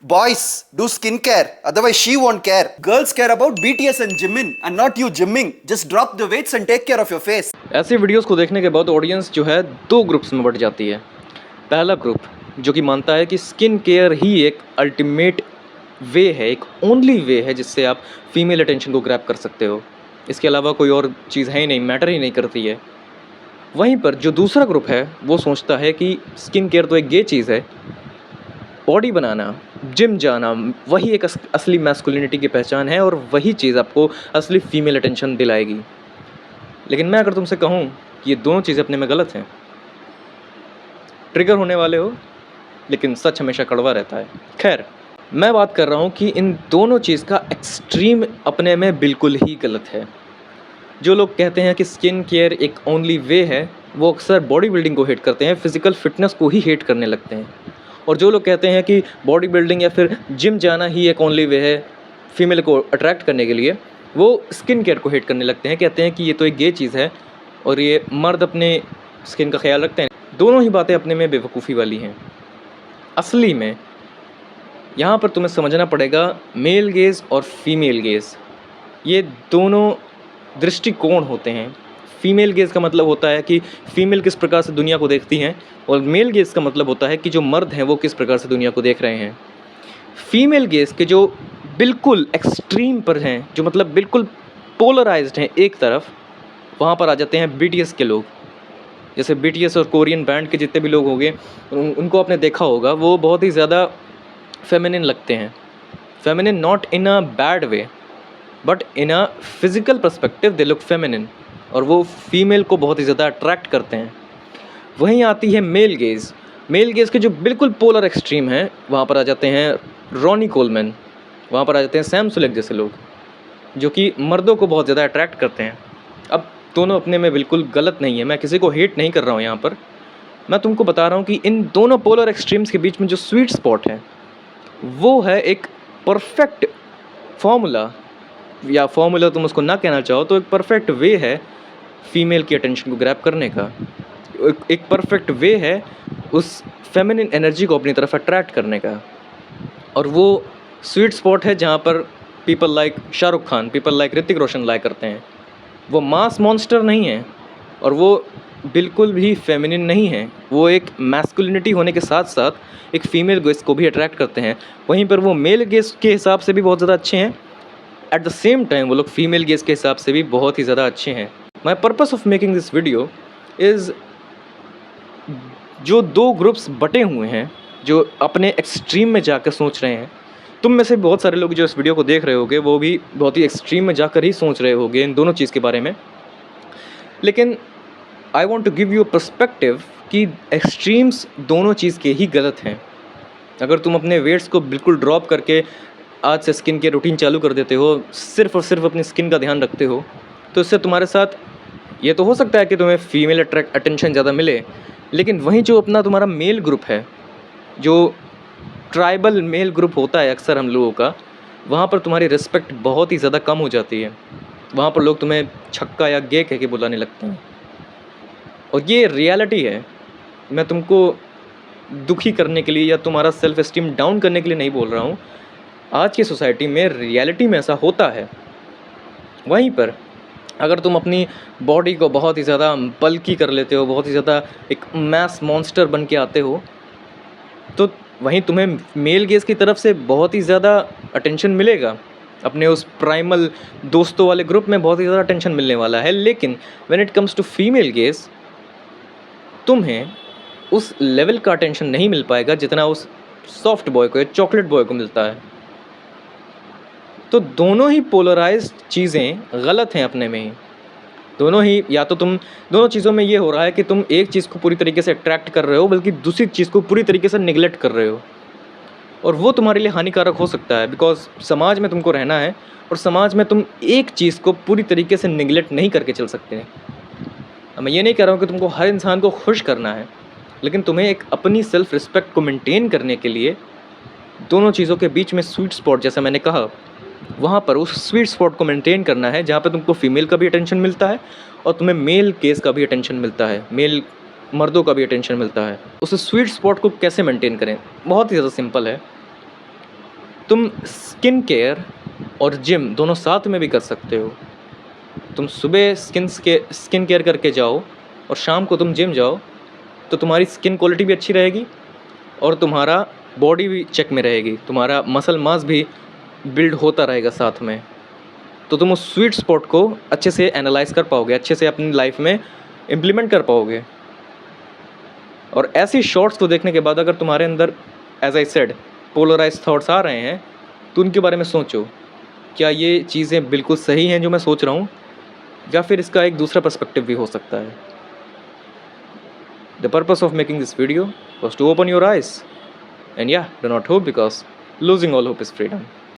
Boys, do skincare, otherwise she won't care. Girls care about BTS and Jimin, and not you gymming. Just drop the weights and take care of your face. ऐसी videos को देखने के बाद audience जो है दो groups में but जाती है। पहला ग्रुप जो कि मानता है कि स्किन केयर ही एक अल्टीमेट वे है, एक ओनली वे है जिससे आप फीमेल अटेंशन को ग्रैब कर सकते हो। इसके अलावा कोई और चीज़ है ही नहीं, मैटर ही नहीं करती है। वहीं पर जो दूसरा ग्रुप है वो सोचता है कि स्किन केयर तो एक ये चीज़ है, बॉडी बनाना, जिम जाना वही एक असली मैस्कुलिनिटी की पहचान है और वही चीज़ आपको असली फीमेल अटेंशन दिलाएगी। लेकिन मैं अगर तुमसे कहूँ कि ये दोनों चीज़ें अपने में गलत हैं, ट्रिगर होने वाले हो, लेकिन सच हमेशा कड़वा रहता है। खैर, मैं बात कर रहा हूँ कि इन दोनों चीज़ का एक्सट्रीम अपने में बिल्कुल ही गलत है। जो लोग कहते हैं कि स्किन केयर एक ओनली वे है, वो अक्सर बॉडी बिल्डिंग को हेट करते हैं, फिज़िकल फिटनेस को ही हेट करने लगते हैं। और जो लोग कहते हैं कि बॉडी बिल्डिंग या फिर जिम जाना ही एक ओनली वे है फीमेल को अट्रैक्ट करने के लिए, वो स्किन केयर को हेट करने लगते हैं, कहते हैं कि ये तो एक गे चीज़ है और ये मर्द अपने स्किन का ख्याल रखते हैं। दोनों ही बातें अपने में बेवकूफ़ी वाली हैं। असली में यहाँ पर तुम्हें समझना पड़ेगा मेल गेज़ और फीमेल गेज़, ये दोनों दृष्टिकोण होते हैं। फीमेल गेज़ का मतलब होता है कि फ़ीमेल किस प्रकार से दुनिया को देखती हैं, और मेल गेज़ का मतलब होता है कि जो मर्द हैं वो किस प्रकार से दुनिया को देख रहे हैं। फीमेल गेज़ के जो बिल्कुल एक्सट्रीम पर हैं, जो मतलब बिल्कुल पोलराइज्ड हैं एक तरफ, वहाँ पर आ जाते हैं बीटीएस के लोग। जैसे बीटीएस और कोरियन बैंड के जितने भी लोग होंगे उनको आपने देखा होगा, वो बहुत ही ज़्यादा फेमिनिन लगते हैं। Feminine not in a bad way, but in a physical perspective they look feminine, और वो फीमेल को बहुत ही ज़्यादा अट्रैक्ट करते हैं। वहीं आती है मेल गेज़। मेल गेज़ के जो बिल्कुल पोलर एक्सट्रीम हैं, वहाँ पर आ जाते हैं रॉनी कोलमैन, वहाँ पर आ जाते हैं सैम सुलेक जैसे लोग, जो कि मर्दों को बहुत ज़्यादा अट्रैक्ट करते हैं। अब दोनों अपने में बिल्कुल गलत नहीं है, मैं किसी को हेट नहीं कर रहा हूँ यहाँ पर। मैं तुमको बता रहा हूँ कि इन दोनों पोलर एक्सट्रीम्स के बीच में जो स्वीट स्पॉट है, वो है एक परफेक्ट फार्मूला, या फार्मूला तुम उसको ना कहना चाहो तो एक परफेक्ट वे है फीमेल की अटेंशन को ग्रैब करने का। एक परफेक्ट वे है उस फेमिनिन एनर्जी को अपनी तरफ अट्रैक्ट करने का। और वो स्वीट स्पॉट है जहाँ पर people like Shahrukh Khan, people like Hrithik Roshan like करते हैं। वो मास मॉन्स्टर नहीं है और वो बिल्कुल भी फेमिनिन नहीं है, वो एक मैस्कुलिनिटी होने के साथ साथ एक फ़ीमेल गेज़ को भी अट्रैक्ट करते हैं। वहीं पर वो मेल गेज़ के हिसाब से भी बहुत ज़्यादा अच्छे हैं, एट द सेम टाइम वो लोग फीमेल गेज़ के हिसाब से भी बहुत ही ज़्यादा अच्छे हैं। My purpose of making this video is, जो दो ग्रुप्स बटे हुए हैं, जो अपने एक्सट्रीम में जाकर सोच रहे हैं, तुम में से बहुत सारे लोग जो इस वीडियो को देख रहे होगे वो भी बहुत ही एक्सट्रीम में जाकर ही सोच रहे होगे इन दोनों चीज़ के बारे में। लेकिन I want to give you a perspective कि एक्सट्रीम्स दोनों चीज़ के ही गलत हैं। अगर तुम अपने वेट्स को बिल्कुल ड्रॉप करके आज से स्किन के रूटीन चालू कर देते हो, सिर्फ़ और सिर्फ अपनी स्किन का ध्यान रखते हो, तो इससे तुम्हारे साथ ये तो हो सकता है कि तुम्हें फीमेल अटेंशन ज़्यादा मिले, लेकिन वहीं जो अपना तुम्हारा मेल ग्रुप है, जो ट्राइबल मेल ग्रुप होता है अक्सर हम लोगों का, वहाँ पर तुम्हारी रिस्पेक्ट बहुत ही ज़्यादा कम हो जाती है। वहाँ पर लोग तुम्हें छक्का या गे कह के बुलाने लगते हैं, और ये रियलिटी है। मैं तुमको दुखी करने के लिए या तुम्हारा सेल्फ एस्टीम डाउन करने के लिए नहीं बोल रहा हूँ। आज की सोसाइटी में रियलिटी में ऐसा होता है। वहीं पर अगर तुम अपनी बॉडी को बहुत ही ज़्यादा बल्की कर लेते हो, बहुत ही ज़्यादा एक मैस मॉन्स्टर बन के आते हो, तो वहीं तुम्हें मेल गेज़ की तरफ से बहुत ही ज़्यादा अटेंशन मिलेगा। अपने उस प्राइमल दोस्तों वाले ग्रुप में बहुत ही ज़्यादा अटेंशन मिलने वाला है। लेकिन when it comes to female gaze, तुम्हें उस लेवल का अटेंशन नहीं मिल पाएगा जितना उस सॉफ्ट बॉय को या चॉकलेट बॉय को मिलता है। तो दोनों ही पोलराइज्ड चीज़ें गलत हैं अपने में ही। दोनों ही, या तो तुम दोनों चीज़ों में ये हो रहा है कि तुम एक चीज़ को पूरी तरीके से अट्रैक्ट कर रहे हो, बल्कि दूसरी चीज़ को पूरी तरीके से निगलेक्ट कर रहे हो, और वो तुम्हारे लिए हानिकारक हो सकता है। बिकॉज समाज में तुमको रहना है, और समाज में तुम एक चीज़ को पूरी तरीके से निगलेक्ट नहीं करके चल सकते हैं। मैं ये नहीं कह रहा हूँ कि तुमको हर इंसान को खुश करना है, लेकिन तुम्हें एक अपनी सेल्फ रिस्पेक्ट को मेंटेन करने के लिए दोनों चीज़ों के बीच में स्वीट स्पॉट, जैसा मैंने कहा, वहाँ पर उस स्वीट स्पॉट को मेंटेन करना है, जहाँ पे तुमको फीमेल का भी अटेंशन मिलता है और तुम्हें मेल केस का भी अटेंशन मिलता है, मेल मर्दों का भी अटेंशन मिलता है। उस स्वीट स्पॉट को कैसे मेंटेन करें? बहुत ही ज़्यादा सिंपल है। तुम स्किन केयर और जिम दोनों साथ में भी कर सकते हो। तुम सुबह स्किन केयर करके जाओ और शाम को तुम जिम जाओ, तो तुम्हारी स्किन क्वालिटी भी अच्छी रहेगी और तुम्हारा बॉडी भी चेक में रहेगी, तुम्हारा मसल मास भी बिल्ड होता रहेगा साथ में। तो तुम उस स्वीट स्पॉट को अच्छे से एनालाइज कर पाओगे, अच्छे से अपनी लाइफ में इम्प्लीमेंट कर पाओगे। और ऐसी शॉर्ट्स को देखने के बाद अगर तुम्हारे अंदर as I said polarise thoughts आ रहे हैं, तो उनके बारे में सोचो, क्या ये चीज़ें बिल्कुल सही हैं जो मैं सोच रहा हूँ, या फिर इसका एक दूसरा पर्सपेक्टिव भी हो सकता है। The purpose of making this video was to open your eyes, and yeah, do not hope, because losing all hope is freedom.